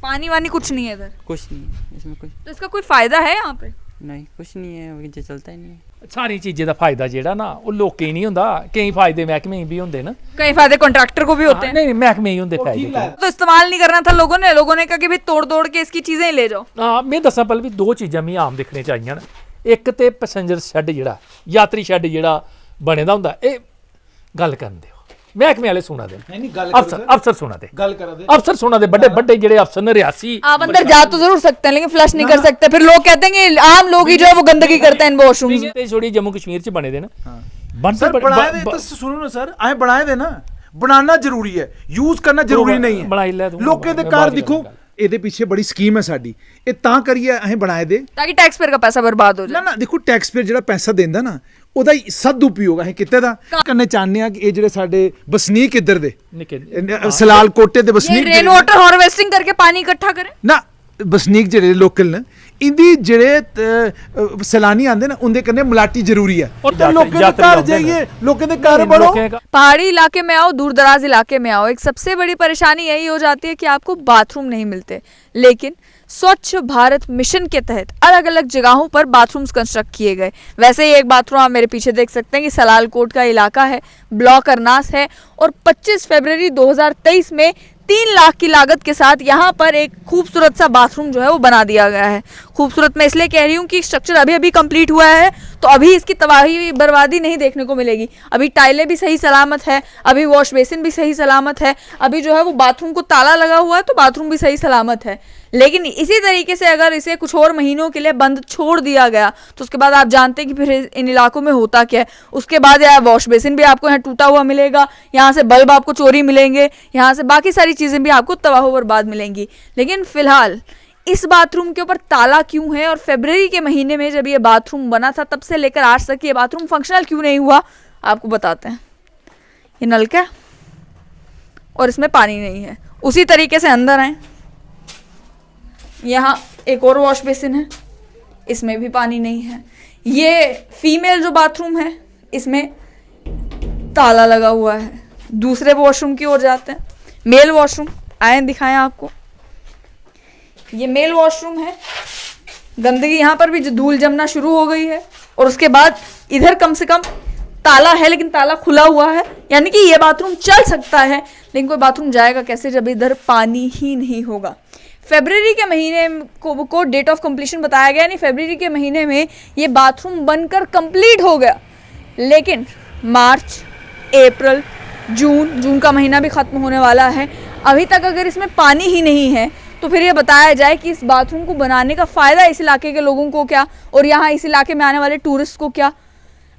पानी वानी कुछ नहीं है इधर? कुछ नहीं है इसमें कुछ। तो इसका कोई फायदा है यहाँ पे? नहीं कुछ नहीं है, ये चलता ही नहीं है। ਸਾਰੀ ਚੀਜ਼ਾਂ ਦਾ ਫਾਇਦਾ ਜਿਹੜਾ ਨਾ ਉਹ ਲੋਕੇ ਨਹੀਂ ਹੁੰਦਾ, ਕਈ ਫਾਇਦੇ ਮਹਿਕਮੇ ਵੀ ਹੁੰਦੇ ਨਾ। कई फायदे कॉन्ट्रैक्टर को भी होते हैं। नहीं महकमे ही ਹੁੰਦੇ ਫਾਇਦੇ। तो इस्तेमाल नहीं करना था लोगों ने कहा कि भाई तोड़ के इसकी चीजें ही ले जाओ। ਹਾਂ ਮੈਂ ਦੱਸਾਂ ਪਲ ਵੀ ਦੋ ਚੀਜ਼ਾਂ ਵੀ ਆਮ ਦੇਖਣੇ ਚਾਹੀਆਂ ਨੇ। ਇੱਕ ਤੇ ਪੈਸੇਂਜਰ ਸ਼ੈੱਡ ਜਿਹੜਾ ਯਾਤਰੀ ਸ਼ੈੱਡ ਜਿਹੜਾ ਬਣੇ ਦਾ ਹੁੰਦਾ, ਇਹ ਗੱਲ ਕਰਨ ਦਿਓ महकमे वाले सुना दे। नहीं गल अफसर सुना दे, गल करा दे, अफसर सुना दे, बड़े बड़े जेड़े अफसर ने रियासी। आप अंदर जा तो जरूर सकते हैं लेकिन फ्लश नहीं कर सकते, फिर लोग कहते हैं कि आम लोग ही जो है वो गंदगी करते हैं इन वॉशरूम्स में। थोड़ी जम्मू कश्मीर च बने दे ना सर, बनाए दे तो सुनो ना सर, आए बनाए दे ना, बनाना जरूरी है, यूज करना जरूरी नहीं है। बनाई ले तू, लोकें दे कार दिखो, ਇਹਦੇ ਪਿੱਛੇ ਬੜੀ ਸਕੀਮ ਹੈ ਸਾਡੀ, ਇਹ ਤਾਂ ਕਰੀਏ ਅਸੀਂ ਬਣਾਏ ਦੇ ताकि टैक्स पेयर का पैसा बर्बाद हो जाए। ਨਾ ਦੇਖੋ ਟੈਕਸ ਪੇਅਰ ਜਿਹੜਾ ਪੈਸਾ ਦਿੰਦਾ ਨਾ ਉਹਦਾ ਸਦ ਉਪਯੋਗ ਅਸੀਂ ਕਿਤੇ ਦਾ ਕਰਨੇ ਚਾਹੁੰਦੇ ਆ ਕਿ ਇਹ ਜਿਹੜੇ ਸਾਡੇ ਵਸਨੀਕ ਇੱਧਰ ਦੇ ਸਲਾਲ ਕੋਟੇ ਦੇ ये ਵਸਨੀਕ रेन वाटर हार्वेस्टिंग करके पानी इकट्ठा करें। ਨਾ ਵਸਨੀਕ ਜਿਹੜੇ ਲੋਕਲ ਨੇ ਇੰਦੀ ਜਿਹੜੇ ਸੈਲਾਨੀ ਆਂਦੇ ਨਾ ਉਹਦੇ ਕੰਨੇ ਮਲਾਟੀ ਜ਼ਰੂਰੀ ਹੈ। ਲੋਕਾਂ ਦੇ ਘਰ ਜਾਈਏ, ਲੋਕਾਂ ਦੇ ਘਰ ਬੜੋ। पहाड़ी इलाके में आओ, दूर दराज इलाके में आओ, एक सबसे बड़ी परेशानी यही हो जाती है कि आपको बाथरूम नहीं मिलते। लेकिन स्वच्छ भारत मिशन के तहत अलग अलग जगहों पर बाथरूम्स कंस्ट्रक्ट किए गए। वैसे ही एक बाथरूम आप मेरे पीछे देख सकते हैं कि सलालकोट का इलाका है, ब्लॉक अरनास है, और 25 फरवरी 2023 में 3 लाख की लागत के साथ यहाँ पर एक खूबसूरत सा बाथरूम जो है वो बना दिया गया है। खूबसूरत मैं इसलिए कह रही हूँ कि स्ट्रक्चर अभी अभी कंप्लीट हुआ है, तो अभी इसकी तबाही बर्बादी नहीं देखने को मिलेगी। अभी टाइलें भी सही सलामत है, अभी वॉश बेसिन भी सही सलामत है, अभी जो है वो बाथरूम को ताला लगा हुआ है तो बाथरूम भी सही सलामत है। लेकिन इसी तरीके से अगर इसे कुछ और महीनों के लिए बंद छोड़ दिया गया तो उसके बाद आप जानते हैं कि फिर इन इलाकों में होता क्या है। उसके बाद यार वॉश बेसिन भी आपको यहाँ टूटा हुआ मिलेगा, यहाँ से बल्ब आपको चोरी मिलेंगे, यहाँ से बाकी सारी चीज़ें भी आपको तबाह बर्बाद मिलेंगी। लेकिन फिलहाल इस बाथरूम के ऊपर ताला क्यों है, और फरवरी के महीने में जब ये बाथरूम बना था तब से लेकर आज तक ये बाथरूम फंक्शनल क्यों नहीं हुआ, आपको बताते हैं। ये नलका है और इसमें पानी नहीं है। उसी तरीके से अंदर आए, यहाँ एक और वॉश बेसिन है, इसमें भी पानी नहीं है। ये फीमेल जो बाथरूम है इसमें ताला लगा हुआ है। दूसरे वॉशरूम की ओर जाते हैं, मेल वॉशरूम आए दिखाएं आपको। ये मेल वॉशरूम है, गंदगी यहाँ पर भी धूल जमना शुरू हो गई है, और उसके बाद इधर कम से कम ताला है लेकिन ताला खुला हुआ है, यानी कि ये बाथरूम चल सकता है। लेकिन कोई बाथरूम जाएगा कैसे जब इधर पानी ही नहीं होगा। फरवरी के महीने को डेट ऑफ कंप्लीशन बताया गया, यानी फरवरी के महीने में ये बाथरूम बनकर कंप्लीट हो गया। लेकिन मार्च, अप्रैल, जून का महीना भी ख़त्म होने वाला है, अभी तक अगर इसमें पानी ही नहीं है तो फिर ये बताया जाए कि इस बाथरूम को बनाने का फ़ायदा इस इलाके के लोगों को क्या, और यहाँ इस इलाके में आने वाले टूरिस्ट को क्या।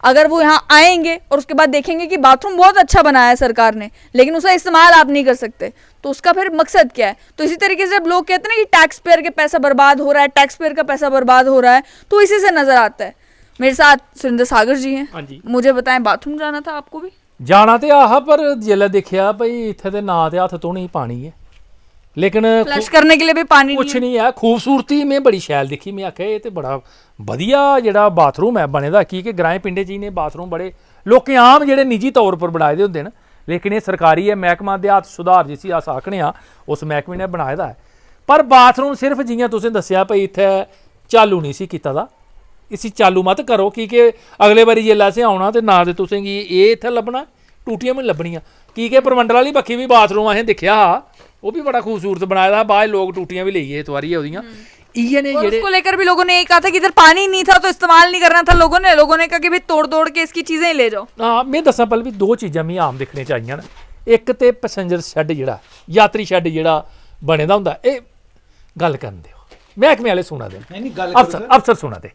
अगर वो यहाँ आएंगे और उसके बाद देखेंगे कि बाथरूम बहुत अच्छा बनाया है सरकार ने, लेकिन उसका इस्तेमाल आप नहीं कर सकते, तो उसका फिर मकसद क्या है। तो इसी तरीके से जब लोग कहते हैं ना कि टैक्स पेयर के पैसा बर्बाद हो रहा है, टैक्स पेयर का पैसा बर्बाद हो रहा है, तो इसी से नज़र आता है। मेरे साथ सुरेंद्र सागर जी हैं, मुझे बताएं बाथरूम जाना था आपको भी? जाना तो आह, पर जिसले देखा भाई इतने तो ना तो हथ धोने पानी है, लेकिन फ्लश करने के लिए भी पानी कुछ नहीं है। खूबसूरती में बड़ी शैल दिखी, मैं आख्या ये तो बड़ा वधिया जिहड़ा बाथरूम है बने दा की कि ग्राएं पिंडे जी ने बाथरूम बड़े लोग आम जिहड़े निजी तौर पर बनाए दे होंदे न, लेकिन ये सरकारी है, महकमा देहात सुधार जिसी अस आखने आ उस महकमे ने बनाए दा है। पर बाथरूम सिर्फ जियां तुसें दस्सिया भाई इत्थे चालू नहीं सी कीता दा, इसी चालू मत करो कि अगले बारी जेल्लै असें औना ते ना ते तुसें गी एह् इत्थै लब्भना, टूटियां भी लब्भनियां। की परमंडल वाली बक्खी भी बाथरूम असें दिक्खेआ हा, वो भी बड़ा खूबसूरत बनाया था, बाद लोग टूटियां भी लेइए इस बारी ओहदियां। इ'यै ने जेह्ड़े उसको लेकर भी लोगों ने यही कहा था कि इधर पानी नहीं था तो इस्तेमाल नहीं करना था। लोगों ने कहा कि भाई तोड़ के इसकी चीजें ही ले जाओ। हाँ मैं दसां पल भी दो चीज़ां मी आम दिक्खने चाहिए न। एक ते पैसेंजर शैड जेह्ड़ा यात्री शैड जेह्ड़ा बने दा होंदा, एह् गल करन दिओ, महकमे वाले सुना दे, अफसर सुना दे,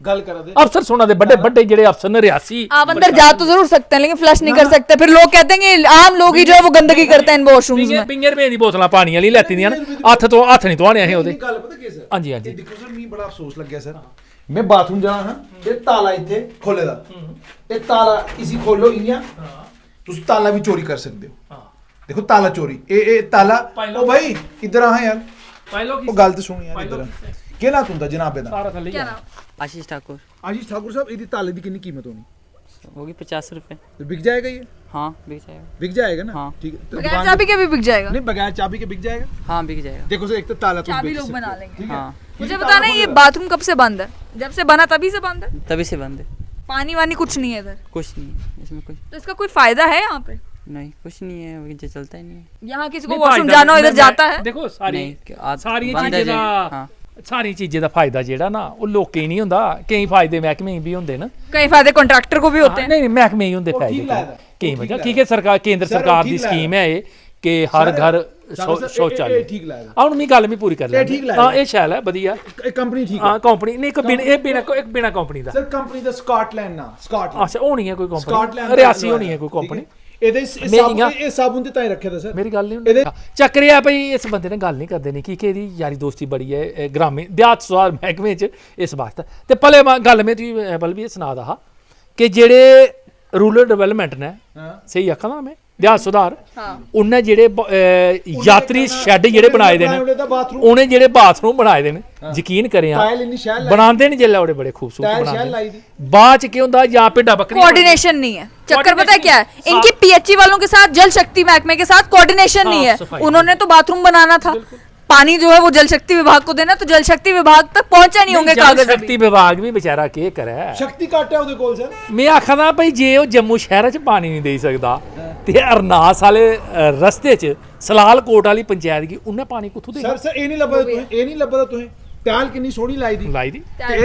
अफसर सुना दे, बड़े बड़े जेह्ड़े अफसर ने रियासी। आप अंदर जा तो जरूर सकते हैं लेकिन फ्लश नहीं कर सकते, फिर लोग कहते हैं कि आम लोग ही जो है वो गंदगी करते हैं इन वॉशरूम्स में। 50 रुपए दी बोतलां पानी वाली लैती दियां न, हत्थ नहीं धोने असें ओहदे। हां जी देखो सर, मी बड़ा अफसोस लग्गेआ सर, मैं बाथरूम जाना हां, ये ताला इत्थे खोले दा, ये ताला इसी खोलो इयां, तुस ताला भी चोरी कर सकदे हो। देखो ताला चोरी, ए ताला, ओ भाई इधर आ यार, ओ गल ते सुन यार इधर। केह् नाम तुंदा जनाब दा? आशीष ठाकुर। आशीष ठाकुर साहब, इहदी ताले दी किन्नी कीमत होनी? होगी 50 रुपये। तो बिक जाएगा ये? हाँ बिक जाएगा। बिक जाएगा ना? हाँ। ठीक है। तो बगैर दुकान चाबी के भी बिक जाएगा? नहीं, बगैर चाबी के बिक जाएगा। हाँ बिक जाएगा। देखो सर, एक तो ताला तुम चाबी बेच लोग सकते बना हो, लेंगे। ठीक है? हाँ मुझे बताना ये बाथरूम कब से बंद है? जब से बना तभी से बंद है? तभी से बंद है। पानी वानी कुछ नहीं है इधर? कुछ नहीं है इसमें कुछ। तो इसका कोई फायदा है यहाँ पे? नहीं कुछ नहीं है, वो जो चलता ही नहीं है। यहाँ किसी को नहीं, वॉशरूम फायदा जाना हो मैं- इधर जाता है? ਦੇਖੋ ਸਾਰੀ नहीं ਸਾਰੀਆਂ बंद है ਚੀਜ਼ਾਂ जी। ਦਾ हाँ ਸਾਰੀ ਚੀਜ਼ਾਂ ਦਾ ਫਾਇਦਾ ਜਿਹੜਾ ਨਾ ਉਹ ਲੋਕਾਂ ਹੀ ਨਹੀਂ ਹੁੰਦਾ, ਕਈ ਫਾਇਦੇ ਮਹਿਕਮੇ ਵੀ ਹੁੰਦੇ ਨੇ। कई फायदे कॉन्ट्रैक्टर को भी होते हैं। ਨਹੀਂ ਨਹੀਂ ਮਹਿਕਮੇ ਹੀ ਹੁੰਦੇ ਉਹ ਫਾਇਦੇ ਠੀਕ ਲੱਗਦਾ, ਕਈ ਉਹ ਵਜ੍ਹਾ ਠੀਕ ਠੀਕ ਹੈ। ਸਰਕਾਰ ਕੇਂਦਰ ਸਰ, ਉਹ ਸਰਕਾਰ ਦੀ ਠੀਕ ਸਕੀਮ ਹੈ ਇਹ ਕਿ ਹਰ ਸਰ, ਘਰ ਸਰ, ਸ਼ੌਚਾਲय। ਇਹ ਠੀਕ ਲੱਗਦਾ। ਆਹ ਹੁਣ ਮੈਂ ਗੱਲ ਵੀ ਪੂਰੀ ਕਰ ਇਹ ਠੀਕ ਲੈਂਦਾ। ਲੱਗਦਾ। ਹਾਂ ਇਹ ਸ਼ੈਲ ਹੈ ਵਧੀਆ। ਇਹ ਕੰਪਨੀ ਠੀਕ ਹਾਂ ਹੈ ਕੰਪਨੀ ਨਹੀਂ ਇੱਕ ਬਿਨਾ ਕੰਪਨੀ ਦਾ। ਸਰ। ਕੰਪਨੀ ਦਾ ਸਕਾਟਲੈਂਡ ਨਾ, ਸਕਾਟਲੈਂਡ ਅੱਛਾ ਹੋਣੀ ਹੈ ਕੋਈ ਕੰਪਨੀ, ਸਕਾਟਲੈਂਡ ਰਿਆਸੀ ਹੋਣੀ ਹੈ ਕੋਈ ਕੰਪਨੀ। ਇਹਦੇ ਮੇਰੀਆਂ- ਇਹ ਸਾਬੁਨ ਤੇ ਤਾਂ ਹੀ ਰੱਖਿਆ ਦਾ ਸਰ। ਮੇਰੀ ਗੱਲ ਨਹੀਂ ਇਹਦੇ- ਚੱਕਰ ਇਹ ਆ ਭਈ ਇਸ ਬੰਦੇ ਨੇ ਗੱਲ ਨਹੀਂ ਕਰਦੇ ਨੇ ਕਿ ਇਹਦੀ ਯਾਰੀ ਦੋਸਤੀ ਬੜੀ ਹੈ ਇਹ ਗ੍ਰਾਮੀਣ ਦਿਹਾਤ ਸੁਧਾਰ ਮਹਿਕਮੇ 'ਚ ਇਸ ਵਾਸਤੇ। ਤੇ ਭਲੇ ਗੱਲ ਮੈਂ ਤੁਸੀਂ ਬਲ ਵੀ ਸੁਣਾ ਦਾ ਕਿ ਜਿਹੜੇ ਰੂਰਲ ਡਿਵੈਲਪਮੈਂਟ ਨੇ ਹਾਂ। ਸਹੀ ਆਖਾਂ ਨਾ ਮੈਂ ਦਿਹਾਤ ਸੁਧਾਰ हाँ। ਉਹਨੇ ਜਿਹੜੇ ਯਾਤਰੀ ਸ਼ੈੱਡ ਜਿਹੜੇ ਬਣਾਏ ਦੇ ਨੇ ਉਹਨੇ ਤਾਂ ਬਾਥਰੂਮ ਉਹਨੇ ਜਿਹੜੇ ਬਾਥਰੂਮ ਬਣਾਏ ਦੇ ਨੇ ਯਕੀਨ ਕਰਿਆ ਟਾਇਲ ਇੰਨੀ ਸ਼ੈਲ ਲਾਈ, ਬਣਾਉਂਦੇ ਨੇ ਜਿਹੜੇ ਉਹਦੇ ਬੜੇ ਖੂਬਸੂਰਤ ਟਾਇਲ ਸ਼ੈਲ ਬਣਾਉਂਦੇ ਲਾਈ ਦੀ। ਬਾਅਦ ਚ ਕੀ ਹੁੰਦਾ ਜਾਂ ਭੇਡਾਂ ਬੱਕਰੀਆਂ कोऑर्डिनेशन नहीं है। चक्कर पता है क्या है? Coordination- इनकी पीएचई वालों के साथ जल शक्ति महकमे के साथ कोऑर्डिनेशन नहीं है। सफाई। उन्होंने तो बाथरूम बनाना था, पानी जो है वो जल शक्ति विभाग को देना, तो जल शक्ति विभाग तक पहुंचा नहीं होंगे ਜਲ कागज अभी। ਸ਼ਕਤੀ ਵਿਭਾਗ ਵੀ ਵਿਚਾਰਾ ਕੀ ਕਰੇ। ਸ਼ਕਤੀ ਘੱਟ ਹੈ ਉਹਦੇ ਕੋਲ ਸਰ। ਮੈਂ ਆਖਦਾ ਭਈ ਜੇ ਉਹ ਜੰਮੂ ਸ਼ਹਿਰ 'ਚ ਪਾਣੀ ਨਹੀਂ ਦੇ ਸਕਦਾ ਤੇ ਅਰਨਾਸ ਵਾਲੇ ਰਸਤੇ 'ਚ ਸਲਾਲ ਕੋਟ ਵਾਲੀ ਪੰਚਾਇਤ ਕੀ ਉਹਨੇ ਪਾਣੀ ਕਿੱਥੋਂ ਦੇਣਾ? ਸਰ ਇਹ ਨਹੀਂ ਲੱਭਦਾ ਤੁਸੀਂ, ਇਹ ਨਹੀਂ ਲੱਭਦਾ ਤੁਸੀਂ। ਟਾਇਲ ਕਿੰਨੀ ਸੋਹਣੀ ਲਾਈ ਦੀ। ਲਾਈ ਦੀ ਤੇ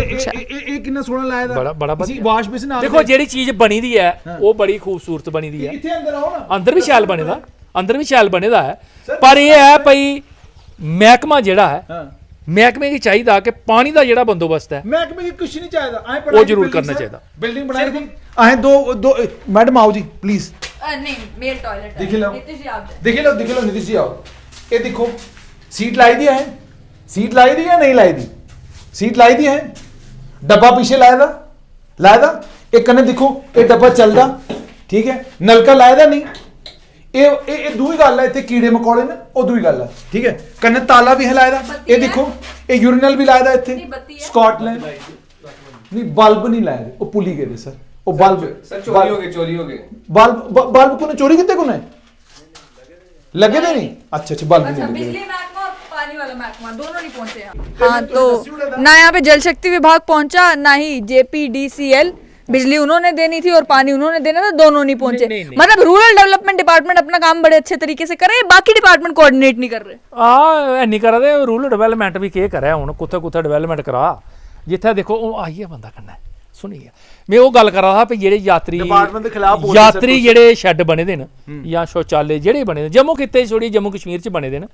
ਇਹ ਕਿੰਨਾ ਸੋਹਣਾ ਲਾਇਆ ਦਾ। ਬੜਾ ਵਧੀਆ। ਵਾਸ਼ ਬੇਸਿਨ ਆ ਦੇਖੋ ਜਿਹੜੀ ਚੀਜ਼ ਬਣੀ ਦੀ ਹੈ ਉਹ ਬੜੀ ਖੂਬਸੂਰਤ ਬਣੀ ਦੀ ਹੈ। ਇੱਥੇ ਅੰਦਰ ਆਓ ਨਾ। ਅੰਦਰ ਵੀ ਸ਼ੈਲ ਬਣੇਦਾ, ਅੰਦਰ ਵੀ ਸ਼ੈਲ ਬਣੇਦਾ ਹੈ। Sir, ਪਰ ਇਹ ਹੈ ਭਈ ਮਹਿਕਮਾ ਜਿਹੜਾ ਹੈ ਹਾਂ। ਮਹਿਕਮੇ ਕੀ ਚਾਹੀਦਾ ਕਿ ਪਾਣੀ ਦਾ ਜਿਹੜਾ ਬੰਦੋਬਸਤ ਹੈ ਮਹਿਕਮੇ ਕੀ ਕੁਛ ਨਹੀਂ ਚਾਹੀਦਾ। ਆਏ ਉਹ ਜ਼ਰੂਰ ਕਰਨਾ ਚਾਹੀਦਾ। ਬਿਲਡਿੰਗ ਬਣਾਈ ਦੀ। ਆਏ ਦੋ ਮੈਡਮ ਆਓ ਜੀ ਪਲੀਜ਼। नहीं, मेल टॉयलेट है। देख लो। नीतीश जी, आप जाओ। देख लो नीतीश जी आओ। ये देखो सीट लाई दी है, सीट लाई दी या नहीं लाई दी? सीट लाई दी है, डब्बा पीछे लाया था। एक कने देखो ये डब्बा चलदा, ठीक है, नलका लाया था नहीं। ਇਹ ਦੂਈ ਗੱਲ ਹੈ, ਇੱਥੇ ਕੀੜੇ ਮਕੌੜੇ ਨੇ, ਉਹ ਦੂਈ ਗੱਲ ਹੈ, ਠੀਕ ਹੈ। ਕੰਨੇ ਤਾਲਾ ਵੀ ਹਲਾਇਆ ਦਾ। ਬੱਤੀ ਇਹ ਦੇਖੋ ਇਹ ਯੂਰੀਨਲ ਵੀ ਲਾਇਆ ਦਾ ਇੱਥੇ। ਨਹੀਂ, ਬੱਤੀ ਹੈ। ਸਕਾਟਲੈਂਡ ਨਹੀਂ, ਬਲਬ ਨਹੀਂ ਲਾਇਆ ਦੇ, ਉਹ ਪੁਲੀ ਗਏ ਦੇ ਸਰ। ਉਹ ਬਲਬ सर चोरी हो गए बल्ब को चोरी कितने को लगे थे नहीं? अच्छा बल्ब अच्छा, नहीं लगे। बिजली महकमा और पानी वाला महकमा दोनों नहीं पहुंचे यहाँ। हाँ, तो ना यहाँ पे जल शक्ति विभाग पहुंचा, ना ही JPDCL। बिजली उन्होंने देनी थी और पानी उन्होंने देना था, दोनों नहीं पहुंचे। नहीं। मतलब रूरल डेवलपमेंट डिपार्टमेंट अपना काम बड़े अच्छे तरीके से कर रहे हैं, बाकी डिपार्टमेंट कोऑर्डिनेट नहीं कर रहे। ਆ ਨਹੀਂ ਕਰਦੇ ਰੂਰਲ ਡਿਵੈਲਪਮੈਂਟ ਵੀ ਕੀ ਕਰਿਆ ਹੁਣ ਕੁੱਥੇ ਡਿਵੈਲਪਮੈਂਟ ਕਰਾ ਜਿੱਥੇ ਦੇਖੋ ਉਹ ਆਈਏ ਬੰਦਾ ਕਰਨਾ ਸੁਣੀਏ। ਮੈਂ ਉਹ ਗੱਲ ਕਰ ਰਹਾ ਵੀ ਜਿਹੜੇ ਯਾਤਰੀ Department ਦੇ ਖਿਲਾਫ ਬੋਲ ਰਹੇ ਯਾਤਰੀ ਜਿਹੜੇ ਸ਼ੈੱਡ ਬਣੇ ਦੇ ਨੇ ਜਾਂ ਸ਼ੌਚਾਲੇ ਜਿਹੜੇ ਬਣੇ ਨੇ ਜੰਮੂ ਖਿੱਤੇ ਛੋੜੀ ਜੰਮੂ ਕਸ਼ਮੀਰ ਚ ਬਣੇ ਦੇ ਨੇ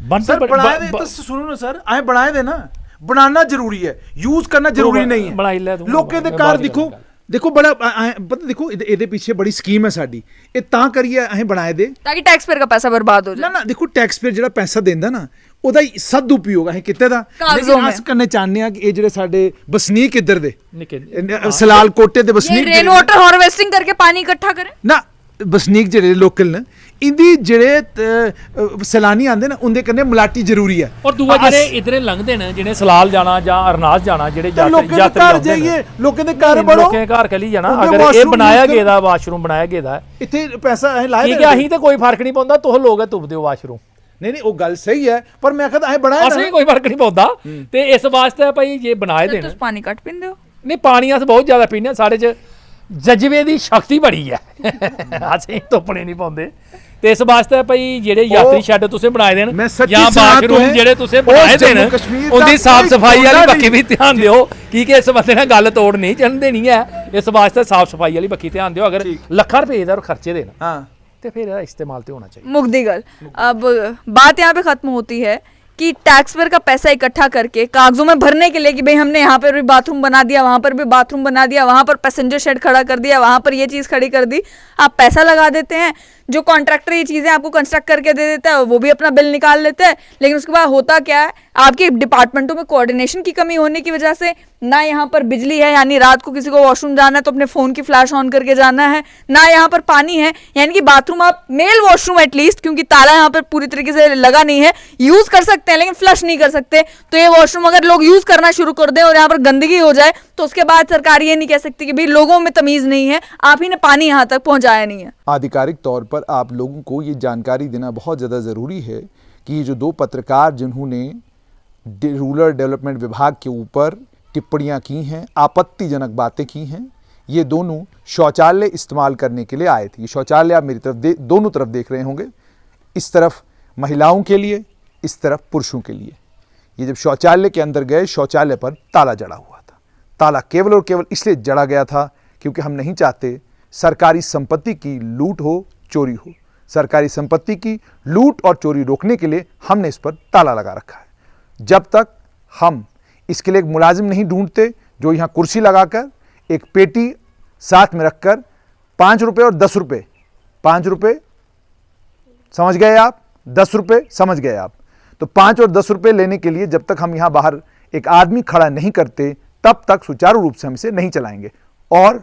ਬਣਦੇ सर बनाए दे तो सुनो ना सर, आए बनाए दे ना। बनाना जरूरी है, यूज करना जरूरी नहीं है। ਬਣਾਈ ਲੈ ਤੂੰ ਲੋਕਾਂ ਦੇ ਘਰ ਦੇਖੋ ਬੜਾ ਪਤਾ ਦੇਖੋ ਇਹਦੇ ਪਿੱਛੇ ਬੜੀ ਸਕੀਮ ਹੈ ਸਾਡੀ। ਇਹ ਤਾਂ ਕਰੀਏ ਅਸੀਂ ਬਣਾਏ ਦੇ ताकि टैक्स पेयर का पैसा बर्बाद हो जाए। ਨਾ ਦੇਖੋ ਟੈਕਸ ਪੇਅਰ ਜਿਹੜਾ ਪੈਸਾ ਦਿੰਦਾ ਨਾ ਉਹਦਾ ਸਦ ਉਪਯੋਗ ਅਸੀਂ ਕਿਤੇ ਦਾ ਕਾਗਜ਼ੋਂ ਲੇਕਿਨ ਅਸ ਕਰਨੇ ਚਾਹੁੰਦੇ ਆ ਕਿ ਇਹ ਜਿਹੜੇ ਸਾਡੇ ਵਸਨੀਕ ਇੱਧਰ ਦੇ ਨਿੱਕੇ ਸਲਾਲ ਕੋਟੇ ਦੇ ये ਵਸਨੀਕ रेन वाटर हार्वेस्टिंग करके पानी इकट्ठा करें। ਨਾ ਵਸਨੀਕ ਜਿਹੜੇ ਲੋਕਲ ਨੇ ਇੰਦੀ ਜਿਹੜੇ ਸੈਲਾਨੀ ਆਂਦੇ ਨਾ ਉਹਦੇ ਕੰਨੇ ਮਲਾਟੀ ਜ਼ਰੂਰੀ ਹੈ। ਔਰ ਦੂਆ ਜਿਹੜੇ ਇਧਰੇ ਲੰਘਦੇ ਨੇ ਜਿਹਨੇ ਸਲਾਲ ਜਾਣਾ ਜਾਂ ਅਰਨਾਸ ਜਾਣਾ ਜਿਹੜੇ ਲੋਕਾਂ ਦੇ ਯਾਤਰੀ ਘਰ ਆਉਂਦੇ ਨੇ ਜਾਈਏ, ਲੋਕਾਂ ਦੇ ਘਰ ਬੜੋ। ਲੋਕਾਂ ਦੇ ਘਰ ਕਲੀ ਜਾਣਾ ਉਹਦੇ ਅਗਰ ਇਹ washroom ਬਣਾਇਆ use ਗਿਆ ਦਾ ਵਾਸ਼ਰੂਮ ਬਣਾਇਆ ਗਿਆ ਦਾ ਇੱਥੇ ਪੈਸਾ ਅਸੀਂ ਲਾਇਆ ਠੀਕ ਹੈ ਅਸੀਂ ਤਾਂ ਕੋਈ ਫਰਕ ਨਹੀਂ ਪਾਉਂਦਾ ਤੁਹ ਲੋਕ ਹੈ ਤੁਮ ਦਿਓ ਵਾਸ਼ਰੂਮ ਨਹੀਂ ਉਹ ਗੱਲ ਸਹੀ ਹੈ ਪਰ ਮੈਂ ਕਹਿੰਦਾ ਅਸੀਂ ਬਣਾਇਆ ਅਸਲੀ ਕੋਈ ਫਰਕ ਨਹੀਂ ਪਾਉਂਦਾ ਤੇ ਇਸ ਵਾਸਤੇ ਭਾਈ ਜੇ ਬਣਾਏ ਦੇਣ तो पानी कट पींदे हो। ਨਹੀਂ ਪਾਣੀ ਅਸ ਬਹੁਤ ਜ਼ਿਆਦਾ ਪੀਂਦੇ ਹਾਂ, ਸਾਡੇ 'ਚ ਜਜ਼ਬੇ ਦੀ ਸ਼ਕਤੀ ਬੜੀ ਹੈ ਅਸੀਂ ਧੁੱਪਣੇ ਨਹੀਂ ਪਾਉਂਦੇ ਤੇ ਇਸ ਵਾਸਤੇ ਭਾਈ ਜਿਹੜੇ ਯਾਤਰੀ ਸ਼ੈੱਡ ਤੁਸੀਂ ਬਣਾਏ ਦੇਣ ਮੈਂ ਸੱਚੀ ਜਾਂ ਸਲਾਹ ਬਾਥਰੂਮ ਤੋਂ ਜਿਹੜੇ ਤੁਸੀਂ ਉਹ ਬਣਾਏ ਦੇਣ ਜੰਮੂ ਕਸ਼ਮੀਰ ਉਹਦੀ ਦਾ ਸਾਫ਼ ਕੋਈ ਸਫਾਈ ਵਾਲੀ ਕੋਨਾ ਬੱਕੀ ਵੀ ਧਿਆਨ ਦਿਓ ਕਿ ਇਸ ਬੰਦੇ ਨਾਲ ਗੱਲ ਤੋੜ ਨਹੀਂ ਚੱਲਦੇ ਨਹੀਂ ਹੈ ਇਸ ਵਾਸਤੇ ਸਾਫ਼ ਸਫਾਈ ਵਾਲੀ ਬੱਕੀ ਧਿਆਨ ਦਿਓ ਅਗਰ ਲੱਖਾਂ ਰੁਪਏ ਦਾ ਖਰਚੇ ਦੇਣ ਹਾਂ तो फिर इस्तेमाल तो होना चाहिए। मुग्धी गल। अब बात यहाँ पे खत्म होती है कि टैक्स पेयर का पैसा इकट्ठा करके कागजों में भरने के लिए कि भाई हमने यहाँ पर भी बाथरूम बना दिया, वहाँ पर भी बाथरूम बना दिया, वहाँ पर पैसेंजर शेड खड़ा कर दिया, वहाँ पर ये चीज़ खड़ी कर दी। आप पैसा लगा देते हैं, जो कॉन्ट्रैक्टर ये चीज़ें आपको कंस्ट्रक्ट करके दे देता है वो भी अपना बिल निकाल लेते हैं, लेकिन उसके बाद होता क्या है, आपके डिपार्टमेंटों में कोऑर्डिनेशन की कमी होने की वजह से ना यहाँ पर बिजली है, यानी रात को किसी को वॉशरूम जाना है तो अपने फोन की फ्लैश ऑन करके जाना है, ना यहाँ पर पानी है, यानी कि बाथरूम आप मेल वॉशरूम एटलीस्ट, क्योंकि ताला यहाँ पर पूरी तरीके से लगा नहीं है, यूज कर सकते हैं लेकिन फ्लश नहीं कर सकते। तो ये वॉशरूम अगर लोग यूज करना शुरू कर दें और यहाँ पर गंदगी हो जाए तो उसके बाद सरकार ये नहीं कह सकती कि भाई लोगों में तमीज नहीं है, आप ही ने पानी यहाँ तक पहुंचाया नहीं है। आधिकारिक तौर पर आप लोगों को ये जानकारी देना बहुत ज़्यादा ज़रूरी है कि ये जो दो पत्रकार जिन्होंने रूरल डेवलपमेंट विभाग के ऊपर टिप्पणियां की हैं, आपत्तिजनक बातें की हैं, ये दोनों शौचालय इस्तेमाल करने के लिए आए थे। ये शौचालय आप मेरी तरफ दोनों तरफ देख रहे होंगे, इस तरफ महिलाओं के लिए, इस तरफ पुरुषों के लिए। ये जब शौचालय के अंदर गए, शौचालय पर ताला जड़ा हुआ था। ताला केवल और केवल इसलिए जड़ा गया था क्योंकि हम नहीं चाहते सरकारी संपत्ति की लूट हो, चोरी हो। सरकारी संपत्ति की लूट और चोरी रोकने के लिए हमने इस पर ताला लगा रखा है। जब तक हम इसके लिए एक मुलाजिम नहीं ढूंढते जो यहाँ कुर्सी लगाकर एक पेटी साथ में रखकर 5 रुपये और 10 रुपये, 5 रुपये समझ गए आप, 10 रुपये समझ गए आप, तो 5 और 10 रुपये लेने के लिए जब तक हम यहाँ बाहर एक आदमी खड़ा नहीं करते तब तक सुचारू रूप से हम इसे नहीं चलाएंगे। और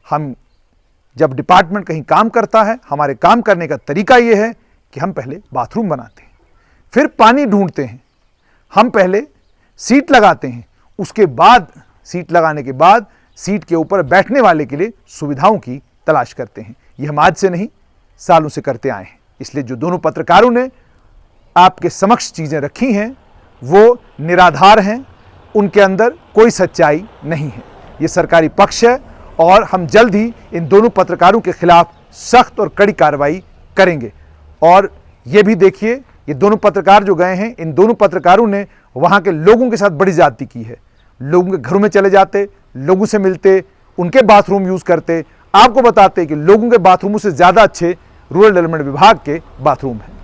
हम जब डिपार्टमेंट कहीं काम करता है, हमारे काम करने का तरीका ये है कि हम पहले बाथरूम बनाते हैं, फिर पानी ढूंढते हैं, हम पहले सीट लगाते हैं, उसके बाद सीट लगाने के बाद सीट के ऊपर बैठने वाले के लिए सुविधाओं की तलाश करते हैं। ये हम आज से नहीं, सालों से करते आए हैं। इसलिए जो दोनों पत्रकारों ने आपके समक्ष चीज़ें रखी हैं वो निराधार हैं, उनके अंदर कोई सच्चाई नहीं है। ये सरकारी पक्ष है और हम जल्द ही इन दोनों पत्रकारों के खिलाफ सख्त और कड़ी कार्रवाई करेंगे। और ये भी देखिए, ये दोनों पत्रकार जो गए हैं, इन दोनों पत्रकारों ने वहाँ के लोगों के साथ बड़ी ज्यादती की है। लोगों के घरों में चले जाते, लोगों से मिलते, उनके बाथरूम यूज़ करते, आपको बताते कि लोगों के बाथरूमों से ज़्यादा अच्छे रूरल डेवलपमेंट विभाग के बाथरूम हैं।